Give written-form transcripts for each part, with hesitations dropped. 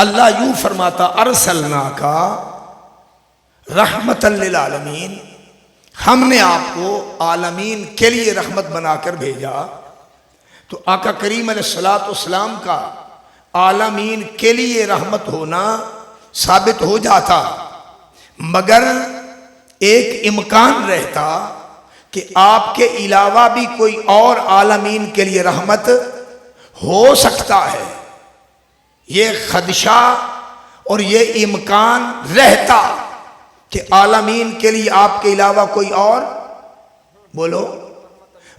अल्लाह यूं फरमाता अरसलना का रहमतल लिल आलमीन, हमने आपको आलमीन के लिए रहमत बनाकर भेजा। तो आका करीम अलैहिस्सलाम का आलमीन के लिए रहमत होना साबित हो जाता, मगर एक इम्कान रहता कि आपके अलावा भी कोई और आलमीन के लिए रहमत हो सकता है। ये खदशा और ये इम्कान रहता कि आलमीन के लिए आपके अलावा कोई और बोलो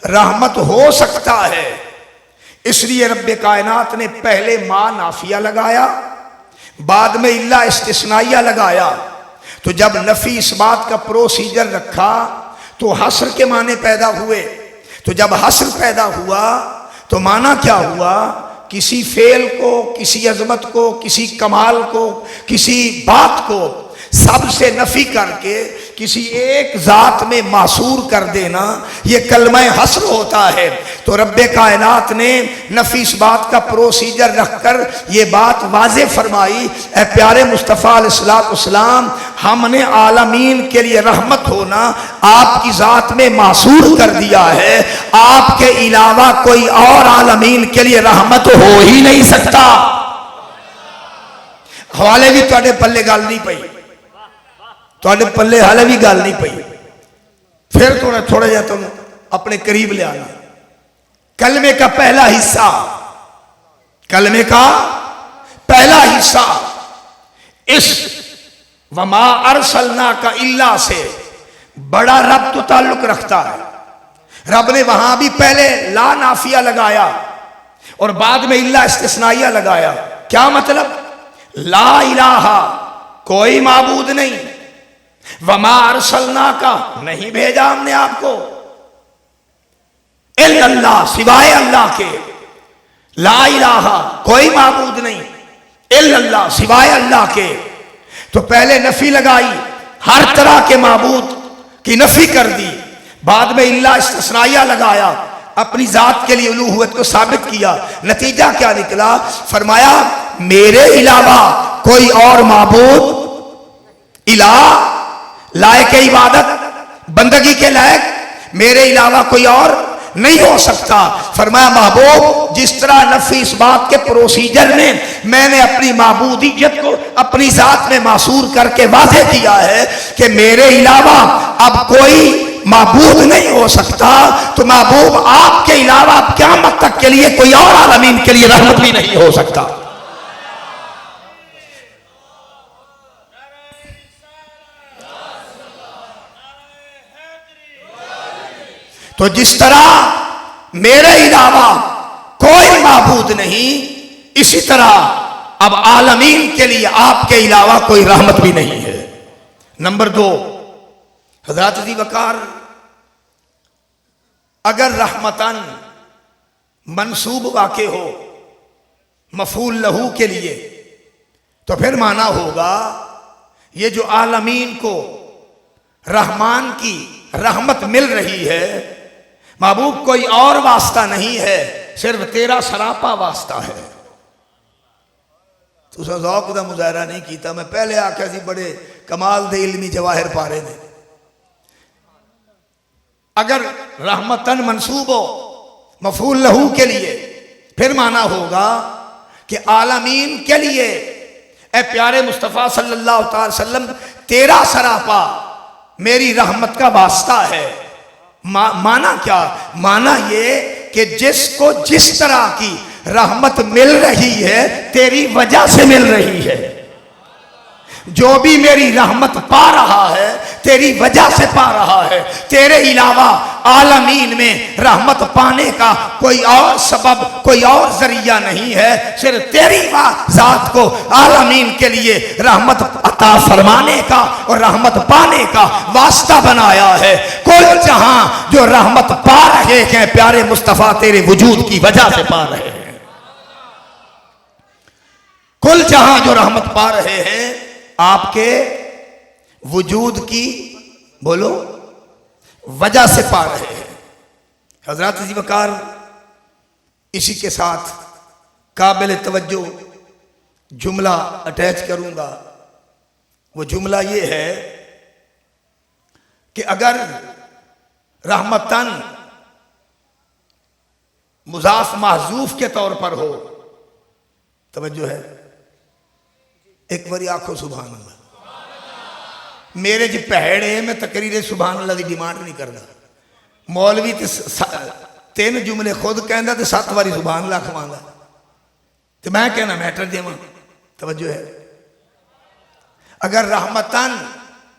रहमत हो सकता है। इसलिए रब्बे कायनात ने पहले मा नाफिया लगाया, बाद में इल्ला इस्तिस्नाइया लगाया। तो जब नफी इस बात का प्रोसीजर रखा तो हस्र के माने पैदा हुए। तो जब हस्र पैदा हुआ तो माना क्या हुआ, किसी फेल को, किसी अजमत को, किसी कमाल को, किसी बात को सबसे नफी करके किसी एक जात में मासूर कर देना, यह कलमा हस्र होता है। तो रब्बे कायनात ने नफी इस बात का प्रोसीजर रखकर यह बात वाज़े फरमाई, ए प्यारे मुस्तफ़ा अलैहिस्सलाम, हमने आलमीन के लिए रहमत होना आपकी जात में मासूर कर दिया है। आपके अलावा कोई और आलमीन के लिए रहमत हो ही नहीं सकता। हवाले भी तुहाडे पल्ले गल नहीं पई, तुहाडे पल्ले हाले भी गल नहीं पई। फिर थोड़ा जा तुम अपने करीब ले आना। कलमे का पहला हिस्सा, कलमे का पहला हिस्सा इस वमा अरसलना का इल्ला से बड़ा रब तो ताल्लुक रखता है। रब ने वहां भी पहले ला नाफिया लगाया और बाद में इल्ला इस्तिस्नाइया लगाया। क्या मतलब? ला इलाहा, कोई माबूद नहीं, वमा अरसलना का, नहीं भेजा हमने आपको, इल्लल्लाह, सिवाय अल्लाह के, ला इलाहा, कोई माबूद नहीं, इल्लल्लाह, सिवाय अल्लाह के। तो पहले नफी लगाई, हर तरह के माबूद की नफी कर दी, बाद में इल्ला इस्तिस्नाइया लगाया, अपनी जात के लिए उलूहियत को साबित किया। नतीजा क्या निकला? फरमाया मेरे अलावा कोई और माबूद इलाह लायक इबादत बंदगी के लायक मेरे अलावा कोई और नहीं हो सकता। फरमाया महबूब, जिस तरह नफी इस बात के प्रोसीजर में मैंने अपनी माबूदियत को अपनी जात में मासूर करके वाज़े किया है कि मेरे अलावा अब कोई माबूद नहीं हो सकता, तो महबूब आपके अलावा क़यामत तक के लिए कोई और आलमीन के लिए रहमत भी नहीं हो सकता। तो जिस तरह मेरे अलावा कोई माबूद नहीं, इसी तरह अब आलमीन के लिए आपके अलावा कोई रहमत भी नहीं है। नंबर 2, हज़रत ज़ी वक़ार, अगर रहमतन मंसूब वाक़े हो मफ़ूल लहू के लिए, तो फिर माना होगा ये जो आलमीन को रहमान की रहमत मिल रही है, महबूब कोई और वास्ता नहीं है, सिर्फ तेरा सरापा वास्ता है। तुसा ज़ौक़ दा मुज़ाहरा नहीं किया। मैं पहले आख्या सी बड़े कमाल दे इल्मी जवाहिर पारे ने। अगर रहमतन मंसूब हो मफ़ूल लहू के लिए, फिर माना होगा कि आलमीन के लिए ए प्यारे मुस्तफ़ा सल्लल्लाहु अलैहि वसल्लम तेरा सरापा मेरी रहमत का वास्ता है। माना क्या? माना ये कि जिसको जिस तरह की रहमत मिल रही है तेरी वजह से मिल रही है। जो भी मेरी रहमत पा रहा है तेरी वजह से पा रहा है। तेरे अलावा आलमीन में रहमत पाने का कोई और सबब, कोई और जरिया नहीं है। सिर्फ तेरी जात को आलमीन के लिए रहमत अता फरमाने का और रहमत पाने का वास्ता बनाया है। कुल जहां जो रहमत पा रहे हैं प्यारे मुस्तफा तेरे वजूद की वजह से पा रहे हैं। कुल जहां जो रहमत पा रहे हैं आपके वजूद की बोलो वजह से पा रहे हैं। हजरत ज़ी वक़ार इसी के साथ काबिल तवज्जो जुमला अटैच करूंगा। वो जुमला ये है कि अगर रहमतन मुजाफ महजूफ के तौर पर हो, तवज्जो है, एक बारी आखो सुभान अल्लाह। मेरे जी पहड़े मैं तकरीर सुभान अल्लाह की डिमांड नहीं करता। मौलवी तो 3 जुमले खुद कहता तो 7 बारी सुभान अल्लाह खवांगा, तो मैं कहना मैटर देव। तवज्जो है, अगर रहमतन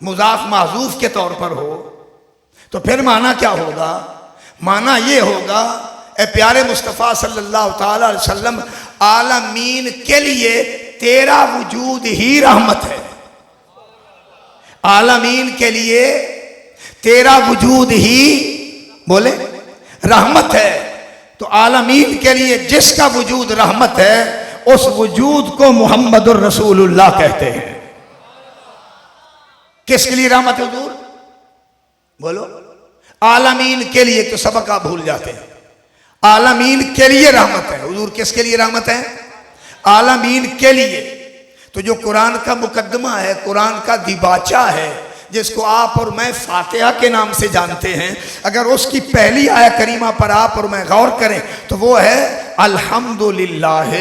मुजाफ महजूफ के तौर पर हो तो फिर माना क्या होगा? माना ये होगा, ए प्यारे मुस्तफ़ा सल्लल्लाहु ताला अलैहि वसल्लम, आलमीन के लिए तेरा वजूद ही रहमत है। आलमीन के लिए तेरा वजूद ही बोले रहमत है। तो आलमीन के लिए जिसका वजूद रहमत है, उस वजूद को मुहम्मदुर रसूलुल्लाह कहते हैं। किसके लिए रहमत है हुजूर? बोलो, आलमीन के लिए। तो सबक आप भूल जाते हैं। आलमीन के लिए रहमत है हुजूर। किसके लिए रहमत है? आलमीन के लिए। तो जो कुरान का मुकद्दमा है, कुरान का दिबाचा है, जिसको आप और मैं फातिहा के नाम से जानते हैं, अगर उसकी पहली आया करीमा पर आप और मैं गौर करें तो वो है अल्हम्दुलिल्लाह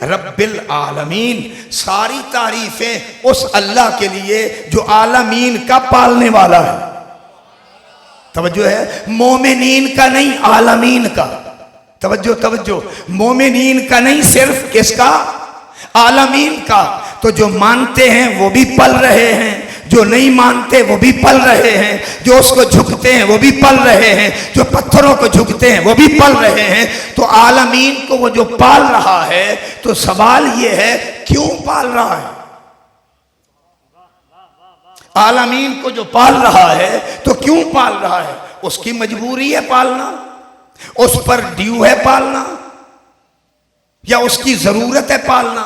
रब्बिल आलमीन। सारी तारीफें उस अल्लाह के लिए जो आलमीन का पालने वाला है। तवज्जो है, मोमिनीन का नहीं, आलमीन का। तवज्जो तवज्जो, मोमिनीन का नहीं, सिर्फ किसका? आलमीन का। तो जो मानते हैं वो भी पल रहे हैं, जो नहीं मानते वो भी पल रहे हैं, जो उसको झुकते हैं वो भी पल रहे हैं, जो पत्थरों को झुकते हैं वो भी पल रहे हैं। तो आलमीन को वो जो पाल रहा है, तो सवाल ये है क्यों पाल रहा है? आलमीन को जो पाल रहा है तो क्यों पाल रहा है? उसकी मजबूरी है पालना, उस पर ड्यू है पालना, या उसकी जरूरत है पालना?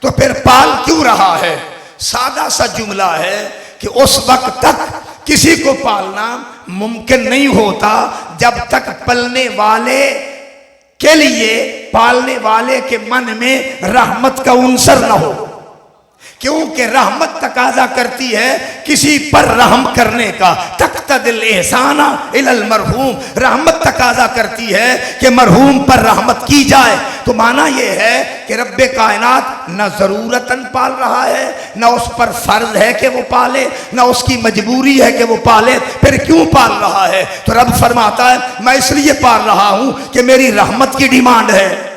तो फिर पाल क्यों रहा है? सादा सा जुमला है कि उस वक्त तक किसी को पालना मुमकिन नहीं होता जब तक पलने वाले के लिए, पालने वाले के मन में रहमत का उनसर न हो। क्योंकि रहमत तकाजा करती है किसी पर रहम करने का। तक़्तदिल एहसाना इलल मरहूम, रहमत तकाजा करती है कि मरहूम पर रहमत की जाए। तो माना यह है कि रब्बे कायनात न ज़रूरतन पाल रहा है, न उस पर फर्ज है कि वो पाले, न उसकी मजबूरी है कि वो पाले। फिर क्यों पाल रहा है? तो रब फरमाता है मैं इसलिए पाल रहा हूं कि मेरी रहमत की डिमांड है।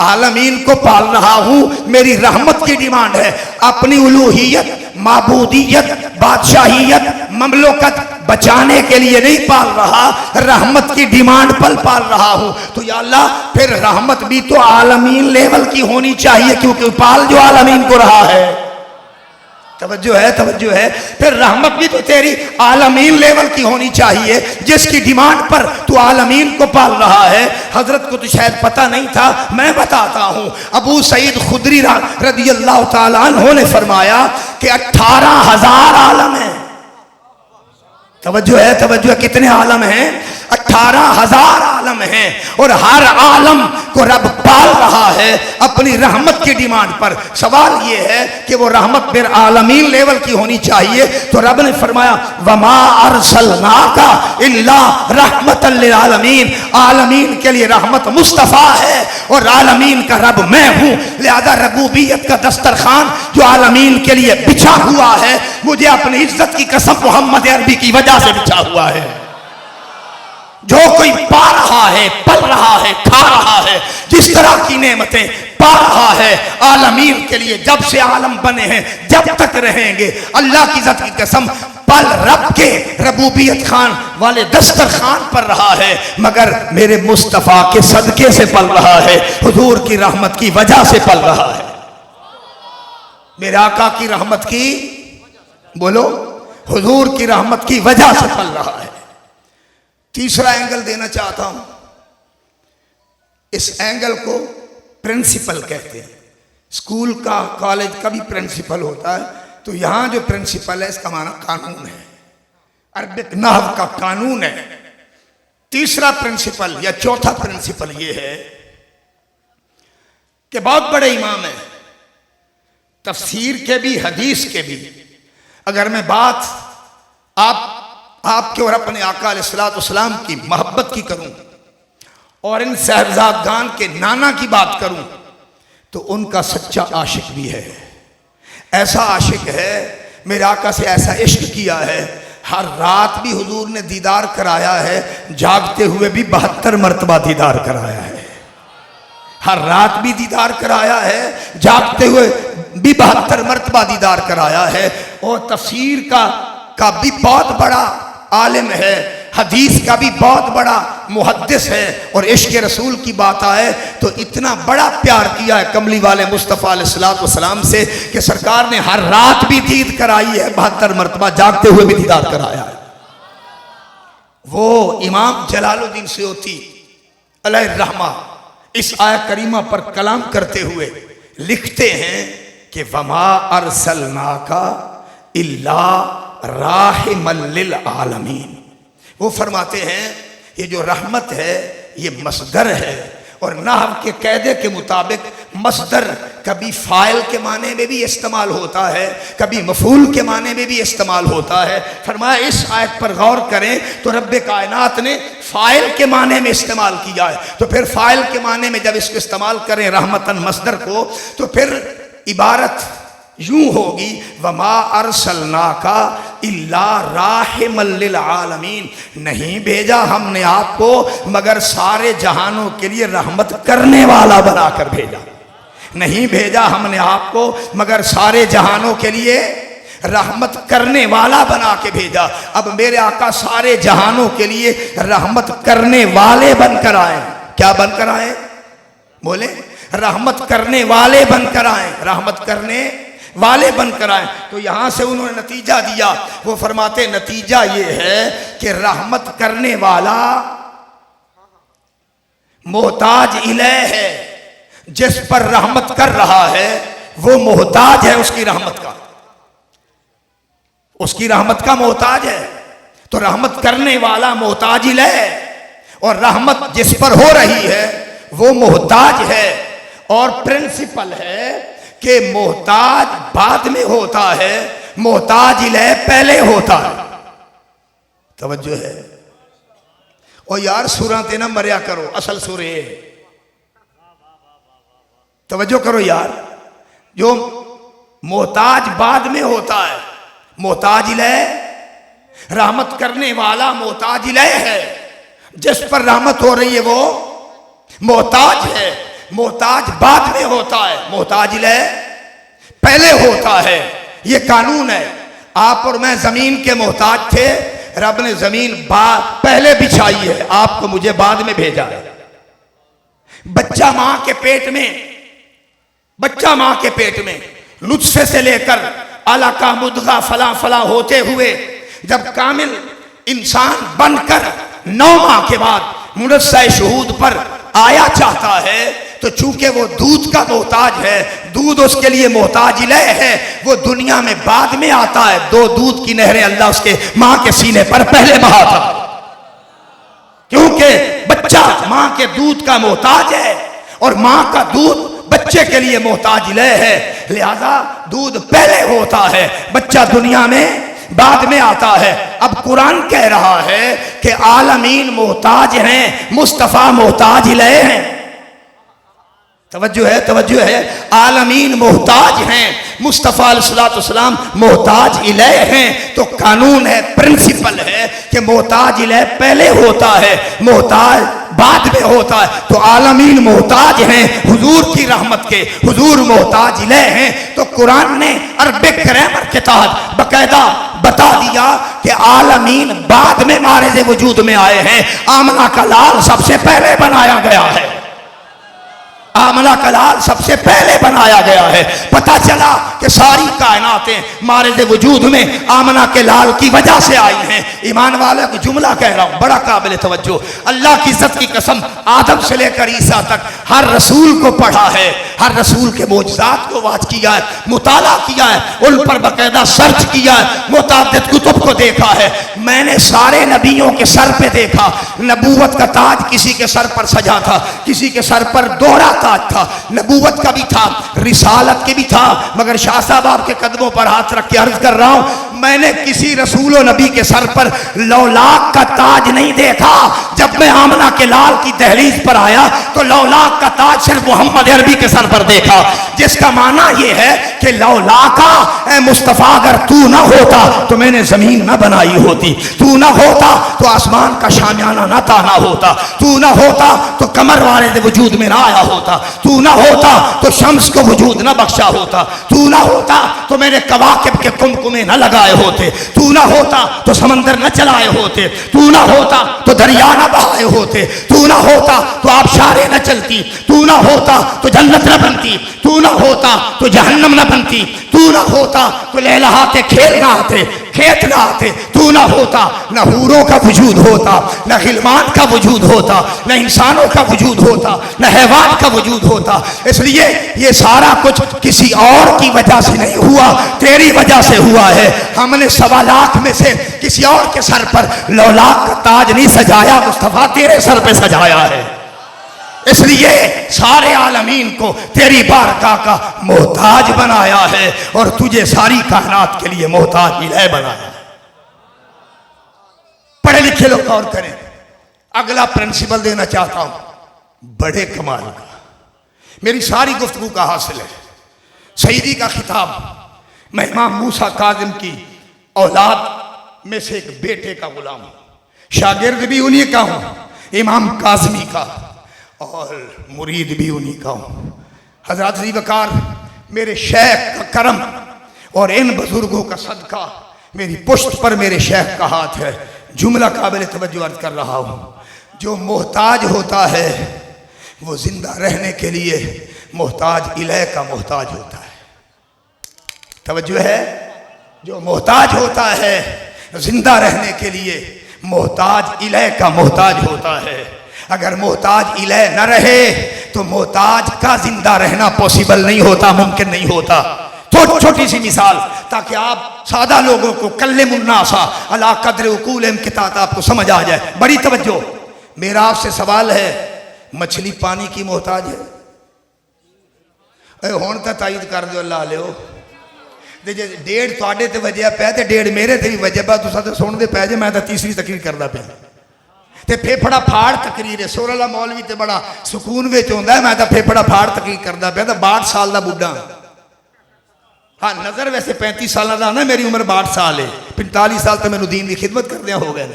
आलमीन को पाल रहा हूं, मेरी रहमत की डिमांड है। अपनी उलूहियत, माबूदियत, बादशाहियत, ममलुकत बचाने के लिए नहीं पाल रहा, रहमत की डिमांड पर पाल रहा हूं। तो या अल्लाह, फिर रहमत भी तो आलमीन लेवल की होनी चाहिए, क्योंकि पाल जो आलमीन को रहा है। तवज्जो है, तवज्जो है। फिर रहमत भी तो तेरी आलमीन लेवल की होनी चाहिए, जिसकी डिमांड पर तू आलमीन को पाल रहा है। हजरत को तो शायद पता नहीं था, मैं बताता हूं। अबू सईद खुदरी रदियल्लाहु ताला अन्हु ने फरमाया कि 18,000 आलम है। तवज्जो है, तवज्जो है। कितने आलम हैं? 18,000 आलम हैं, और हर आलम को रब पाल रहा है अपनी रहमत की डिमांड पर। सवाल ये है कि वो रहमत फिर आलमीन लेवल की होनी चाहिए। तो रब ने फरमाया वमा अरसलनाका इल्ला रहमतल लिल आलमीन, आलमीन के लिए रहमत मुस्तफ़ा है और आलमीन का रब मैं हूं। लिहाजा रबूबियत का दस्तरखान जो आलमीन के लिए बिछा हुआ है, मुझे अपनी इज्जत की कसम मोहम्मद अरबी की वजह से बिछा हुआ है। जो कोई पा रहा है, पल रहा है, खा रहा है, जिस तरह की नेमतें पा रहा है आलमीन के लिए, जब से आलम बने हैं जब तक रहेंगे, अल्लाह की इज्जत की कसम, पल रब के रबूबियत खान वाले दस्तरखान पर रहा है, मगर मेरे मुस्तफ़ा के सदके से पल रहा है, हुजूर की रहमत की वजह से पल रहा है। मेरे आका की रहमत की, बोलो, हुजूर की रहमत की वजह से पल रहा है। तीसरा एंगल देना चाहता हूं। इस एंगल को प्रिंसिपल कहते हैं। स्कूल का, कॉलेज का भी प्रिंसिपल होता है, तो यहां जो प्रिंसिपल है इसका माना कानून है, अरबिक नहव का कानून है। तीसरा प्रिंसिपल या चौथा प्रिंसिपल ये है कि बहुत बड़े इमाम हैं, तफसीर के भी, हदीस के भी। अगर मैं बात आपके और अपने आका अलैहिस्सलाम की मोहब्बत की करूं और इन साहबजादगान के नाना की बात करूं तो उनका सच्चा आशिक भी है। ऐसा आशिक है, मेरे आका से ऐसा इश्क किया है, हर रात भी हुजूर ने दीदार कराया है, जागते हुए भी 72 मरतबा दीदार कराया है। हर रात भी दीदार कराया है, जागते हुए भी 72 मरतबा दीदार कराया है। और तफसीर का भी बहुत बड़ा आलिम है, हदीस का भी बहुत बड़ा मुहद्दिस है। और इश्क रसूल की बात आए तो इतना बड़ा प्यार किया है कमली वाले मुस्तफ़ा अलैहिस्सलाम से कि सरकार ने हर रात भी दीद कराई है, 72 मरतबा जागते हुए भी दीदार कराया है। वो इमाम जलालुद्दीन सयूती अलैहिर्रहमा इस आयत करीमा पर कलाम करते हुए लिखते हैं कि वमा अरसलनाका इल्ला राहिमल लिल आलमीन। वो फरमाते हैं ये जो रहमत है ये मसदर है। और नाहव के कायदे के मुताबिक मसदर कभी फाइल के माने में भी इस्तेमाल होता है, कभी मफूल के माने में भी इस्तेमाल होता है। फरमाया इस आयत पर गौर करें तो रब्बे कायनात ने फाइल के माने में इस्तेमाल किया है। तो फिर फाइल के माने में जब इसको इस्तेमाल करें रहमतन मसदर को, तो फिर इबारत यूं होगी वमा अरसलनाका इल्ला राहिमल लिल आलमीन। नहीं भेजा हमने आपको मगर सारे जहानों के लिए रहमत करने वाला बनाकर भेजा। नहीं भेजा हमने आपको मगर सारे जहानों के लिए रहमत करने वाला बना के भेजा। अब मेरे आका सारे जहानों के लिए रहमत करने वाले बनकर आए। क्या बनकर आए? बोले रहमत करने वाले बनकर आए, रहमत करने वाले बनकर आए। तो यहां से उन्होंने नतीजा दिया, वो फरमाते नतीजा ये है कि रहमत करने वाला मोहताज इलैह है, जिस पर रहमत कर रहा है वो मोहताज है उसकी रहमत का, उसकी रहमत का मोहताज है। तो रहमत करने वाला मोहताज इलैह और रहमत जिस पर हो रही है वो मोहताज है। और प्रिंसिपल है कि मोहताज बाद में होता है, मोहताज इलैह पहले होता है। तवज्जो है। और यार सूरत ना मरिया करो, असल सूरे तवज्जो करो यार। जो मोहताज बाद में होता है, मोहताज इलैह, रहमत करने वाला मोहताज इलैह है, जिस पर रहमत हो रही है वो मोहताज है। मोहताज बाद में होता है, मोहताज इलैह पहले होता है। ये कानून है। आप और मैं जमीन के मोहताज थे, रब ने जमीन पहले बिछाई है, आपको मुझे बाद में भेजा है। बच्चा मां के पेट में, बच्चा मां के पेट में नुत्फे से लेकर अलका मुद्गा फला फला होते हुए जब कामिल इंसान बनकर 9 माह के बाद मुनस्सा शहूद पर आया चाहता है, तो चूंकि वो दूध का मोहताज है, दूध उसके लिए मोहताज इलैह है, वो दुनिया में बाद में आता है। 2 दूध की नहरें अल्लाह उसके मां के सीने पर पहले बहा था, क्योंकि बच्चा मां के दूध का मोहताज है और मां का दूध बच्चे के लिए मोहताज इलैह है। लिहाजा दूध पहले होता है, बच्चा दुनिया में बाद में आता है। अब कुरान कह रहा है कि आलमीन मोहताज हैं, मुस्तफ़ा मोहताज इलैह हैं। तवज्जो है, तवज्जो है। आलमीन मोहताज हैं, मुस्तफ़ा अलैहिस्सलाम मोहताज इलैह हैं। तो कानून है, प्रिंसिपल है कि मोहताज इलैह पहले होता है, मोहताज बाद में होता है। तो आलमीन मोहताज हैं हुजूर की रहमत के, हुजूर मोहताज इलैह हैं। तो कुरान ने अरबिक ग्रामर के तहत बकायदा बता दिया कि आलमीन बाद में मारिज़ वजूद में आए हैं। आमना का लाल सबसे पहले बनाया गया है, आमना का लाल सबसे पहले बनाया गया है। पता चला कि सारी कायनातें मारिज़ वजूद में आमना के लाल की वजह से आई हैं। ईमान वाले को जुमला कह रहा हूं, बड़ा काबिल तवज्जो। अल्लाह की इज्जत की कसम, आदम से लेकर ईसा तक हर रसूल को पढ़ा है, हर रसूल के मोजज़ात को वाच किया है, मुताला किया है, उन पर बाकायदा सर्च किया है, मुताद्दिद कुतुब को देखा है। मैंने सारे नबियों के सर पे देखा, नबूवत का ताज किसी के सर पर सजा था, किसी के सर पर दोहरा ताज था। नबूवत का भी था, रिसालत के भी था, मगर शाह साहब आपके कदमों पर हाथ रख के अर्ज कर रहा हूं, मैंने किसी रसूल व नबी के सर पर लौलाक का ताज नहीं देखा। जब मैं आमना के लाल की दहलीज पर आया तो लौलाक का ताज सिर्फ मोहम्मद अरबी के सर पर देखा, जिसका माना यह है कि लौलाका ए मुस्तफ़ा, अगर तू ना होता तो मैंने जमीन ना बनाई होती, तू ना होता तो आसमान का शामियाना ना ताना होता, तू ना होता तो कमर वाले के वजूद में ना आया होता, तू ना होता तो शम्स को वजूद ना बख्शा होता, तू ना होता तो मेरे कवाकिब के कुमकुमे न लगाए होते, तू ना होता तो समंदर न चलाए होते, तू ना होता तो दरिया न बहाए होते, तू ना होता तो आबशारें न चलती, तू ना होता तो जन्नत न बनती, तू ना होता तो जहन्नम न बनती, तू ना होता तो लहलहाते खेल ना आते, खेत ना आते, तू ना होता न हूरों का वजूद होता, न गिलमान का वजूद होता, न इंसानों का वजूद होता, न हैवान का वजूद होता। इसलिए ये सारा कुछ किसी और की वजह से नहीं हुआ, तेरी वजह से हुआ है। हमने 1.25 लाख में से किसी और के सर पर लौलाक का ताज नहीं सजाया, मुस्तफा तेरे सर पे सजाया है। इसलिए सारे आलमीन को तेरी बारगाह का मोहताज बनाया है और तुझे सारी कायनात के लिए मोहताज इलाही बनाया। पढ़े लिखे लोग गौर करें। अगला प्रिंसिपल देना चाहता हूं, बड़े कमाल का, मेरी सारी गुफ्तगू का हासिल है। सईदी का खिताब मैं इमाम मूसा काज़िम की औलाद में से एक बेटे का गुलाम हूं, शागिर्द भी उन्हीं का हूं, इमाम काज़मी का, और मुरीद भी उन्हीं का हूं। हज़रत अली वकार मेरे शेख का करम और इन बुजुर्गों का सदका, मेरी पुश्त पर मेरे शेख का हाथ है। जुमला काबिल तवज्जो अर्ज कर रहा हूं, जो मोहताज होता है वो जिंदा रहने के लिए मोहताज इलाही का मोहताज होता है। तवज्जो है, जो मोहताज होता है जिंदा रहने के लिए मोहताज इलाही का मोहताज होता है। अगर मोहताज इलाही न रहे तो मोहताज का जिंदा रहना पॉसिबल नहीं होता, मुमकिन नहीं होता। तो छोटी सी मिसाल ताकि आप सादा लोगों को कल्ले मुन्नासा अला कद्र उकूल की तात आपको समझ आ जाए। बड़ी तवज्जो, मेरा आपसे सवाल है, मछली पानी की मोहताज है? हुण तो तायद कर दो अल्लाह लियो, जे डेढ़ तुहाडे ते वजया पिया ते डेढ़ मेरे ते भी वजया पिया, तुसां ते सुणदे पै जे, मैं तो तीसरी तकरीर करदा पिया ते फेफड़ा फाड़ तकरीर है। सोर वाला मौलवी ते बड़ा सुकून विच होंदा है, मैं तो फेफड़ा फाड़ तकरीर करदा पिया। 62 साल का बुढ़ा, हाँ नज़र वैसे 35 साल का ना, मेरी उम्र 62 साल है, 45 साल तो मैंने दीन की खिदमत करदियां हो गए।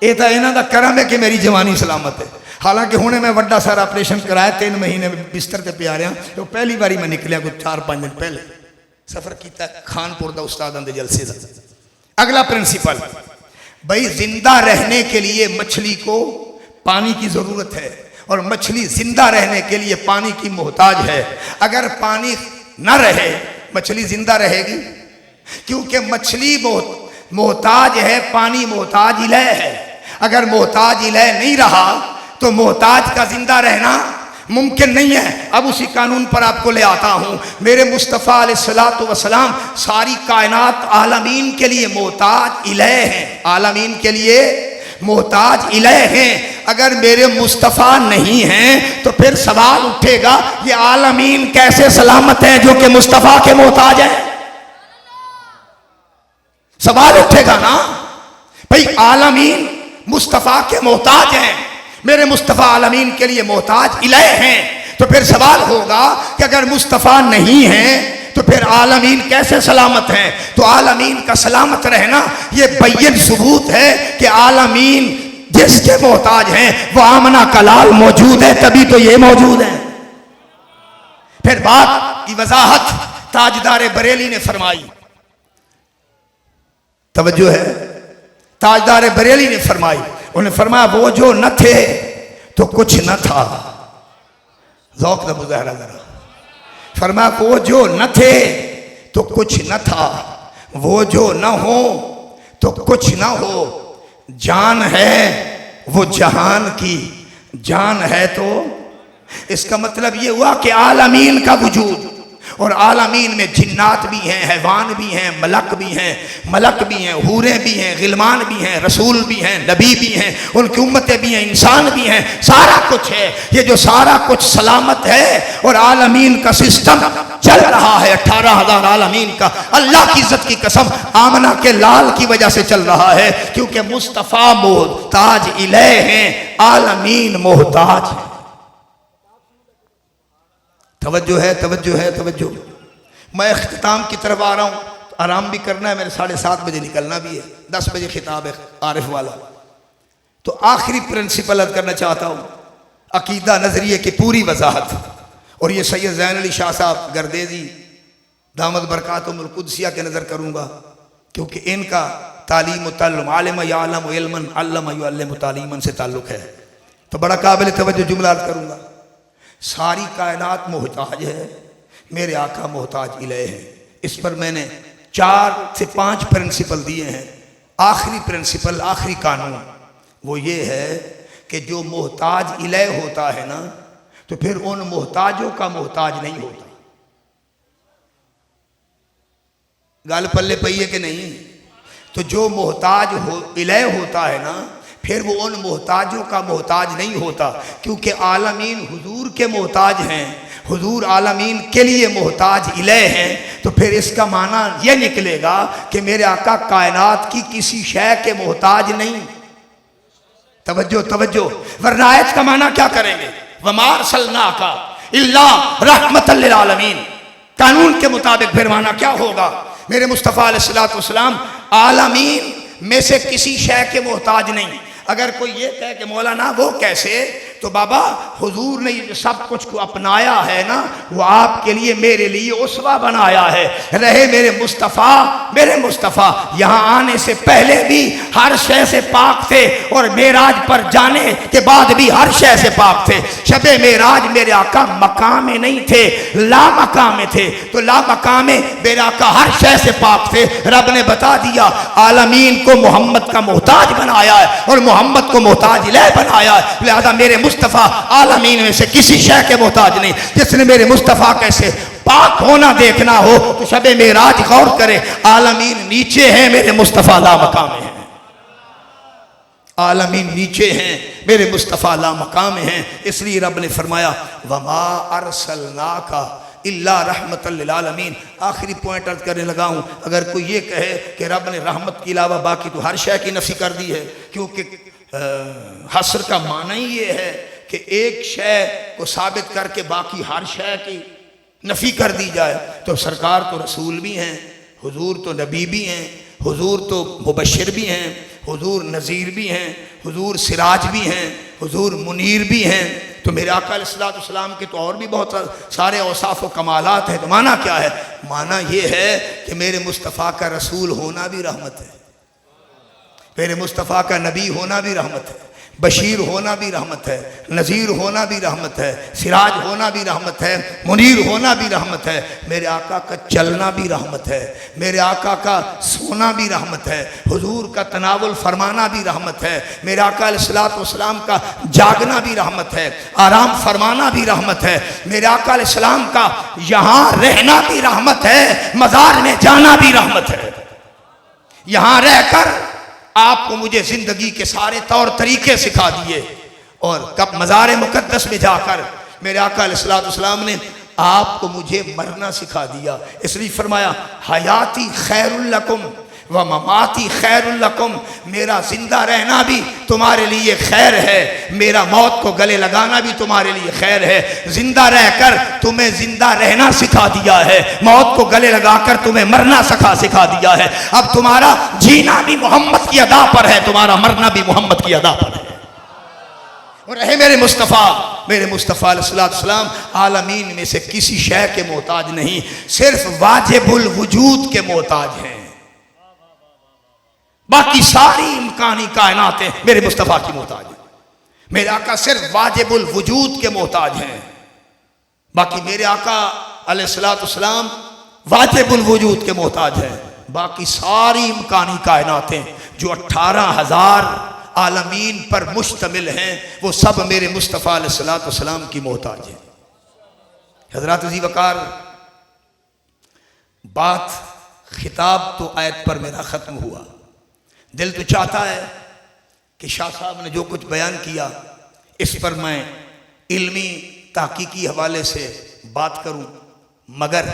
ये तो इन्हां दा करम है कि मेरी जवानी सलामत है। हालांकि हुणे मैं वड्डा सारा ऑपरेशन कराया, 3 महीने बिस्तर से पिया रहा। तो पहली बारी मैं निकलिया कुछ 4-5 दिन पहले, सफ़र किया खानपुर का उस्तादां दे जलसे दा। अगला प्रिंसिपल, भाई जिंदा रहने के लिए मछली को पानी की जरूरत है और मछली जिंदा रहने के लिए पानी की मोहताज है। अगर पानी न रहे मछली जिंदा रहेगी? क्योंकि मछली मोहताज है, पानी मोहताज इलाही है। अगर मोहताज इलाही नहीं रहा तो मोहताज का जिंदा रहना मुमकिन नहीं है। अब उसी कानून पर आपको ले आता हूं। मेरे मुस्तफ़ा अलैहिस्सलातु वस्सलाम सारी कायनात आलमीन के लिए मोहताज इलाही हैं, आलमीन के लिए मोहताज इलाही हैं। अगर मेरे मुस्तफ़ा नहीं हैं तो फिर सवाल उठेगा, ये आलमीन कैसे सलामत है जो कि मुस्तफ़ा के मोहताज है? सवाल उठेगा ना भाई, आलमीन मुस्तफ़ा के मोहताज हैं, मेरे मुस्तफ़ा आलमीन के लिए मोहताज इलाही हैं, तो फिर सवाल होगा कि अगर मुस्तफ़ा नहीं है तो फिर आलमीन कैसे सलामत हैं? तो आलमीन का सलामत रहना ये बैयन सबूत है कि आलमीन जिसके मोहताज हैं वो आमना का लाल मौजूद है, तभी तो ये मौजूद है। फिर बात की वजाहत ताजदार बरेली ने फरमाई, तवज्जो है, ताजदार बरेली ने फरमाई, उन्हें फरमाया वो जो न थे तो कुछ न था। ज़ौक़ का मुज़ाहरा जरा। फरमाया वो जो न थे तो कुछ न था, वो जो न हो तो कुछ न हो, जान है वो जहान की जान है। तो इसका मतलब ये हुआ कि आलमीन का वजूद और आलमीन में जिन्नात भी हैं, हैवान भी हैं, मलक भी हैं, हूरें भी हैं, गिलमान भी हैं, रसूल भी हैं, नबी भी हैं, उनकी उम्मतें भी हैं, इंसान भी हैं, सारा कुछ है। ये जो सारा कुछ सलामत है और आलमीन का सिस्टम चल रहा है, 18,000 आलमीन का, अल्लाह की इज्जत की कसम आमना के लाल की वजह से चल रहा है, क्योंकि मुस्तफ़ा मोहताज इलैह हैं, आलमीन मोहताज है। तवज्जो है, तवज्जो है, तवज्जो। मैं इख्तिताम की तरफ आ रहा हूँ, तो आराम भी करना है, मेरे 7:30 बजे निकलना भी है, 10 बजे खिताब है आरिफ वाला। तो आखिरी प्रिंसिपल अर्ज करना चाहता हूँ, अकीदा नजरिए की पूरी वजाहत, और ये सैयद ज़ैन अली शाह साहब गर्देजी दामद बरकातुहुल कुदसिया के नज़र करूँगा, क्योंकि इनका तालीम तअल्लुम आलिम यअलम इल्मन अल्लम युअल्लिमु तालीमन से ताल्लुक़ है। तो बड़ा काबिल तवज्जो जुमला अर्ज करूँगा। सारी कायनात मोहताज है, मेरे आका मोहताज इलैह है। इस पर मैंने 4 से 5 प्रिंसिपल दिए हैं। आखिरी प्रिंसिपल, आखिरी कानून वो ये है कि जो मोहताज इलैह होता है ना, तो फिर उन मोहताजों का मोहताज नहीं होता। गाल पल्ले पई है कि नहीं? तो जो मोहताज इलैह होता है ना, फिर वो उन मोहताजों का मोहताज नहीं होता, क्योंकि आलमीन हुजूर के मोहताज हैं, हुजूर आलमीन के लिए मोहताज इलैह हैं। तो फिर इसका माना यह निकलेगा कि मेरे आका कायनात की किसी शय के मोहताज नहीं। तवज्जो तवज्जो, वरना आयत का माना क्या करेंगे? वमा अरसलनाका इल्ला रहमतल लिल आलमीन। कानून के मुताबिक फिर माना क्या होगा? मेरे मुस्तफ़ा अलैहिस्सलातु वस्सलाम आलमीन में से किसी शय के मोहताज नहीं। अगर कोई ये कहे कि मौलाना वो कैसे, तो बाबा हुजूर ने जो सब कुछ को अपनाया है ना, वो आपके लिए मेरे लिए उसवा बनाया है। रहे मेरे मुस्तफ़ा यहाँ आने से पहले भी हर शय से पाक थे, और मेराज पर जाने के बाद भी हर शय से पाक थे। शबे मेराज मेरे आका मकाम में नहीं थे, ला मकाम में थे। तो ला मकाम में मेरे आका हर शय से पाक थे। रब ने बता दिया आलमीन को मोहम्मद का मोहताज बनाया है, और मोहम्मद को मोहताज इलैह बनाया है। लिहाजा मेरे मुस्तफ़ा आलमीन में से किसी शय के मोहताज नहीं। जिसने मेरे मुस्तफ़ा कैसे पाक होना देखना हो तो शबे मेराज गौर करे, आलमीन नीचे हैं, मेरे मुस्तफ़ा ला मकाम हैं। आलमीन नीचे हैं, मेरे मुस्तफ़ा ला मकाम हैं। इसलिए रब ने फरमाया वमा अरसलनाका इल्ला रहमतल लिल आलमीन। आखिरी पॉइंट अर्ज करने लगा हूँ। अगर कोई ये कहे कि रब ने रहमत के अलावा बाकी तो हर शय की नफी कर दी है, क्योंकि हस्र का माना ही ये है कि एक शय को साबित करके बाकी हर शय की नफी कर दी जाए, तो सरकार तो रसूल भी हैं, हुजूर तो नबी भी हैं, हुजूर तो मुबश्शिर भी हैं, हुजूर नज़ीर भी हैं, हुजूर सिराज भी हैं, हुजूर मुनीर भी हैं। तो मेरे आका अलैहिस्सलातु वस्सलाम के तो और भी बहुत सारे औसाफ व कमालात हैं। तो माना क्या है? माना ये है कि मेरे मुस्तफ़ा का रसूल होना भी रहमत है, मेरे मुस्तफ़ा का नबी होना भी रहमत है, बशीर होना भी रहमत है, नज़ीर होना भी रहमत है, सिराज होना भी रहमत है, मुनीर होना भी रहमत है। मेरे आका का चलना भी रहमत है, मेरे आका का सोना भी रहमत है, हुजूर का तनावुल फरमाना भी रहमत है, मेरे आका अलैहिस्सलातु वस्सलाम का जागना भी रहमत है, आराम फरमाना भी रहमत है, मेरे आका अलैहिस्सलाम का यहाँ रहना भी रहमत है, मज़ार में जाना भी रहमत है। यहाँ रहकर आपको मुझे जिंदगी के सारे तौर तरीके सिखा दिए, और कब मज़ार मुक़द्दस में जाकर मेरे आका अलैहिस्सलातु वस्सलाम ने आपको मुझे मरना सिखा दिया। इसलिए फरमाया हयाती खैरुल लकुम व ममाती खैरुल लकुम। मेरा जिंदा रहना भी तुम्हारे लिए खैर है, मेरा मौत को गले लगाना भी तुम्हारे लिए खैर है। जिंदा रहकर तुम्हें जिंदा रहना सिखा दिया है, मौत को गले लगाकर तुम्हें मरना सिखा दिया है। अब तुम्हारा जीना भी मोहम्मद की अदा पर है, तुम्हारा मरना भी मोहम्मद की अदा पर है। और रहे मेरे मुस्तफ़ा अलैहिस्सलातु वस्सलाम आलमीन में से किसी शय के मोहताज नहीं, सिर्फ वाजिबुल वजूद के मोहताज हैं। बाकी सारी इम्कानी कायनातें मेरे मुस्तफ़ा की मोहताज है। मेरे आका सिर्फ वाजिबुल वजूद के मोहताज हैं, बाकी मेरे आका अलैहिस्सलातु वस्सलाम वाजिबुल वजूद के मोहताज हैं। बाकी सारी इम्कानी कायनातें जो 18,000 आलमीन पर मुश्तमिल हैं, वो सब मेरे मुस्तफ़ा अलैहिस्सलातु वस्सलाम की मोहताज हैं। हज़रात अज़ी वक़ार, बात खिताब तो आयत पर मेरा ख़त्म हुआ। दिल तो चाहता है कि शाह साहब ने जो कुछ बयान किया इस पर मैं इल्मी तहकीकी हवाले से बात करूं, मगर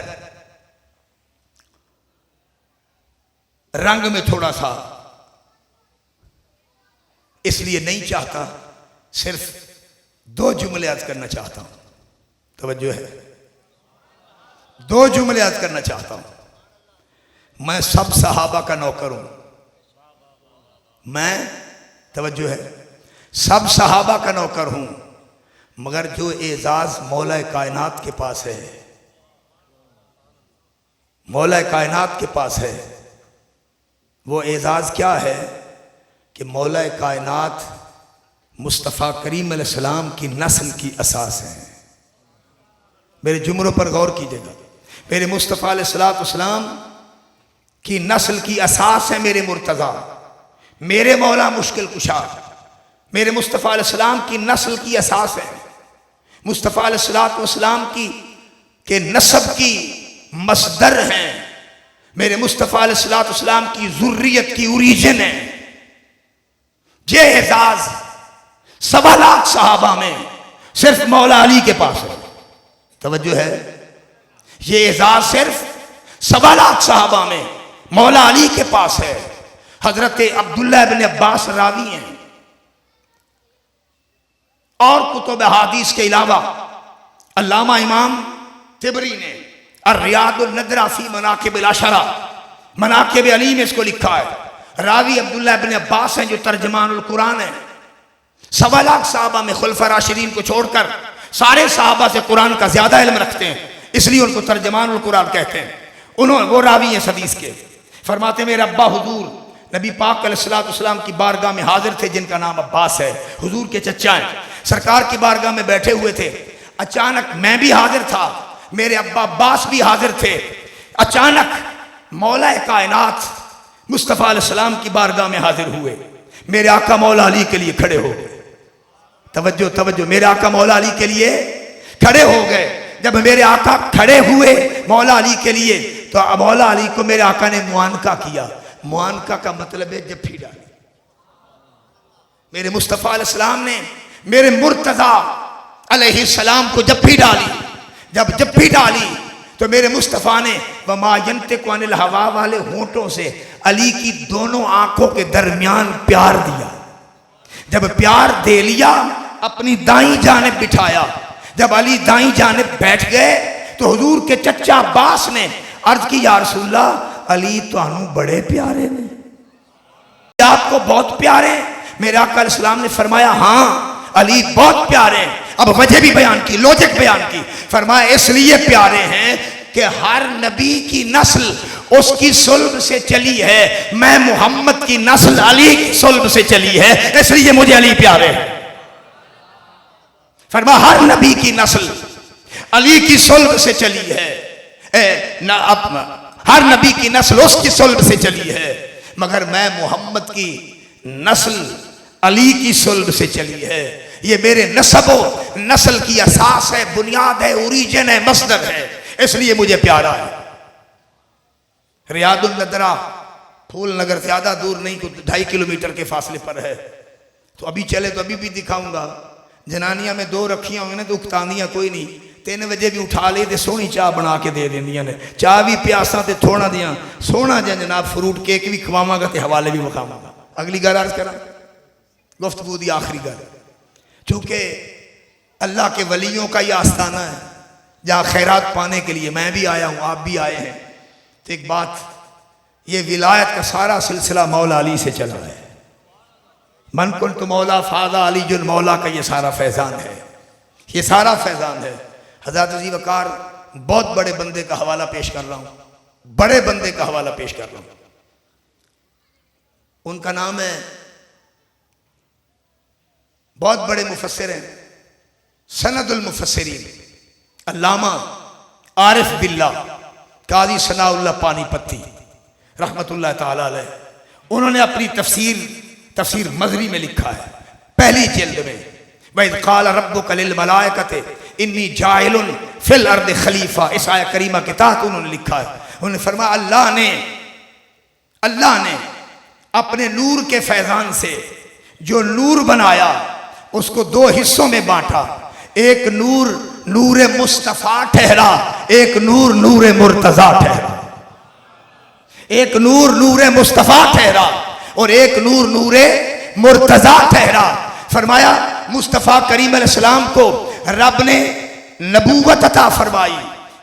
रंग में थोड़ा सा इसलिए नहीं चाहता, सिर्फ 2 जुमले अर्ज करना चाहता हूं। तवज्जो है, 2 जुमले अर्ज करना चाहता हूं। मैं सब सहाबा का नौकर हूं। मैं, तवज्जो है, सब सहाबा का नौकर हूं, मगर जो एजाज मौला कायनात के पास है, मौला कायनात के पास है, वो एजाज क्या है कि मौला कायनात मुस्तफ़ा करीम अलैहिस्सलाम की नस्ल की असास है। मेरे जुमलों पर गौर कीजिएगा। मेरे मुस्तफ़ा अलैहिस्सलाम की नस्ल की असास है मेरे मुर्तज़ा, मेरे मौला मुश्किल कुशा। मेरे मुस्तफ़ा अलैहिस्सलाम की नस्ल की असास है। मुस्तफ़ा अलैहिस्सलाम की के नस्ब की मसदर हैं। मेरे मुस्तफ़ा अलैहिस्सलाम की ज़ुर्रियत की ओरिजिन है। ये एजाज 1.25 लाख सहाबा में सिर्फ मौला अली के पास है। तवज्जो है, ये एजाज सिर्फ 1.25 लाख सहाबा में मौला अली के पास है। हजरत अब्दुल्लाह इब्न अब्बास रावी हैं और कुतुब हदीस के अलावा अल्लामा इमाम तिबरी ने अर्रियादुन नदरा फी मनाकिब अल-अशरा, मनाकिब अली में इसको लिखा है। रावी अब्दुल्लाह इब्न अब्बास हैं जो तर्जमानुल कुरान है। 1.25 लाख सहाबा में खुलफा राशिदीन को छोड़कर सारे सहाबा से कुरान का ज्यादा इल्म रखते हैं, इसलिए उनको तर्जमानुल कुरान कहते हैं। उन्होंने, वो रावी हैं हदीस के, फरमाते मेरे अब्बा हुजूर नबी पाक अलैहिस्सलाम की बारगाह में हाजिर थे, जिनका नाम अब्बास है, हुजूर के चचा हैं। सरकार की बारगाह में बैठे हुए थे। अचानक मैं भी हाजिर था, मेरे अब्बा अब्बास भी हाजिर थे। अचानक मौला कायनात मुस्तफ़ा अलैहिस्सलाम की बारगाह में हाजिर हुए। मेरे आका मौला अली के लिए खड़े हो गए। तवज्जो तवज्जो, मेरे आका मौला अली के लिए खड़े हो गए। जब मेरे आका खड़े हुए मौला अली के लिए, तो मौला अली को मेरे आका ने मुआनका किया। मुआनका का मतलब है जफ्फी डाली। मेरे मुस्तफ़ा अलैहिस्सलाम ने मेरे मुर्तज़ा अलैहिस्सलाम को जफ्फी डाली। जब जफ्फी डाली तो मेरे मुस्तफ़ा ने वमा यंतिकु अनिल हवा वाले होंठों से अली की दोनों आंखों के दरमियान प्यार दिया। जब प्यार दे लिया, अपनी दाईं जानिब बिठाया। जब अली दाईं जानिब बैठ गए तो हुजूर के चचा अब्बास ने अर्ज की, या रसूलल्लाह अली तानू बड़े प्यारे ने, आपको बहुत प्यारे। मेरे आका अलैहिस्सलाम ने फरमाया हाँ अली बहुत प्यारे हैं। अब वजह भी बयान की, लॉजिक बयान की। फरमाया इसलिए प्यारे हैं कि हर नबी की नस्ल उसकी सुल्ब से चली है। मैं मोहम्मद की नस्ल अली की सुल्ब से चली है, इसलिए मुझे अली प्यारे हैं। फरमाया हर नबी की नस्ल अली की सुल्ब से चली है। हर नबी की नस्ल उसकी सुल्ब से चली है, मगर मैं मोहम्मद की नस्ल अली की सुल्ब से चली है। ये मेरे नस्बो नस्ल की असास है, बुनियाद है, ओरिजिन है, मसदर है, इसलिए मुझे प्यारा है। रियादुल नदरा फूल नगर ज्यादा दूर नहीं, कुछ 2.5 किलोमीटर के फासले पर है। तो अभी चले तो अभी भी दिखाऊंगा। जनानियां में 2 रखियां होंगी ना तो उकतानियां कोई नहीं, 3 बजे भी उठा ले तो सोहनी चाह बना के दे देंदियां ने। चाह भी प्यासा तो थोड़ा दियाँ सोहना जहाँ जनाब फ्रूट केक भी खवावांगा तो हवाले भी विखावांगा। अगली गल अर्ज करा, गुफ्तगू दी आखिरी गल, चूँकि अल्लाह के वलियों का यह आस्थाना है जहाँ खैरात पाने के लिए मैं भी आया हूँ, आप भी आए हैं। तो एक बात, ये विलायत का सारा सिलसिला मौला अली से चला है। मन कुंत मौला फादा अली जुल मौला का ये सारा फैज़ान है, ये सारा फैज़ान है। हज़रत अज़ी वक़ार बहुत बड़े बंदे का हवाला पेश कर रहा हूँ, बड़े बंदे का हवाला पेश कर रहा हूँ। उनका नाम है, बहुत बड़े मुफस्सिर हैं, सनदुल मुफस्सिरीन अल्लामा आरिफ बिल्ला काजी सनाउल्लाह पानीपत्ती रहमतुल्लाह ताला अलैह। उन्होंने अपनी तफसीर मज़री में लिखा है, पहली जिल्द में, वइज़ क़ाल रब्बुका लिल मलाइकति इन्नी जाइलुन फिल अर्द खलीफा, इस आयत करीमा के तहत उन्होंने लिखा है उन्होंने फरमाया अल्लाह ने अपने नूर के फैजान से जो नूर बनाया उसको दो हिस्सों में बांटा। एक नूर नूर मुस्तफ़ा ठहरा, एक नूर नूर मुर्तज़ा ठहरा। एक नूर नूर मुस्तफ़ा ठहरा और एक नूर नूर मुर्तज़ा ठहरा। फरमाया मुस्तफ़ा करीम अलैहिस्सलाम को रब ने नबूवत अता फरमाई,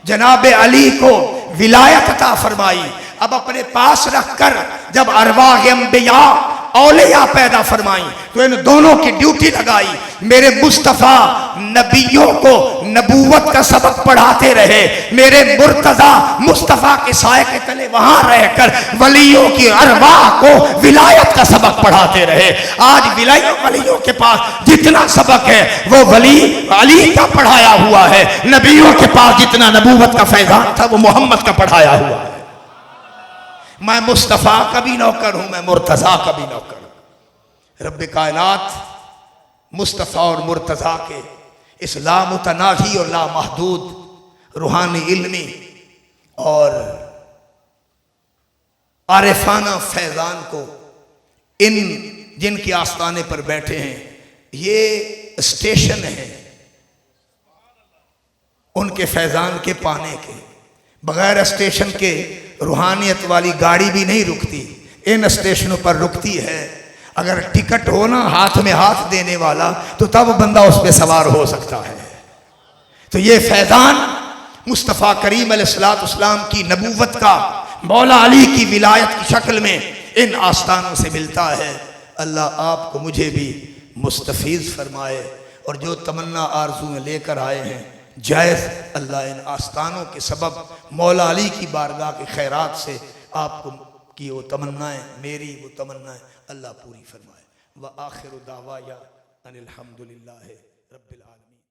जनाब अली को विलायत अता फरमाई। अब अपने पास रखकर जब अरवाह अंबिया औलिया पैदा फरमाई तो इन दोनों की ड्यूटी लगाई। मेरे मुस्तफ़ा नबियों को नबूवत का सबक पढ़ाते रहे, मेरे मुर्तज़ा मुस्तफ़ा के साए के तले वहां रहकर वलियों की अरवाह को विलायत का सबक पढ़ाते रहे। आज वलियों के पास जितना सबक है वो वली अली का पढ़ाया हुआ है, नबियों के पास जितना नबूवत का फैजान था वो मोहम्मद का पढ़ाया हुआ है। मैं मुस्तफ़ा का भी नौकर हूं, मैं मुर्तज़ा का भी नौकर हूं। रब्बे कायनात मुस्तफ़ा और मुर्तज़ा के इस लामुतनाही और लामहदूद रूहानी इल्मी और आरिफाना फैज़ान को इन जिनके आस्थाने पर बैठे हैं, ये स्टेशन है उनके फैज़ान के पाने के। बगैर स्टेशन के रूहानियत वाली गाड़ी भी नहीं रुकती, इन स्टेशनों पर रुकती है। अगर टिकट हो ना हाथ में हाथ देने वाला तो तब बंदा उस पर सवार हो सकता है। तो ये फैज़ान मुस्तफ़ा करीम अलैहिस्सलाम की नबूवत का मौला अली की विलायत की शक्ल में इन आस्थानों से मिलता है। अल्लाह आपको मुझे भी मुस्तफ़ीज़ फरमाए और जो तमन्ना आरज़ू में लेकर आए हैं जायज़ अल्लाह इन आस्थानों के सबब मौला अली की बारगाह के खैरात से आपको की वो तमन्नाएँ, मेरी वो तमन्नाएँ अल्लाह पूरी फरमाए। व आखिर दावाया अनिल हम्दुलिल्लाहि रब्बिल आलमीन।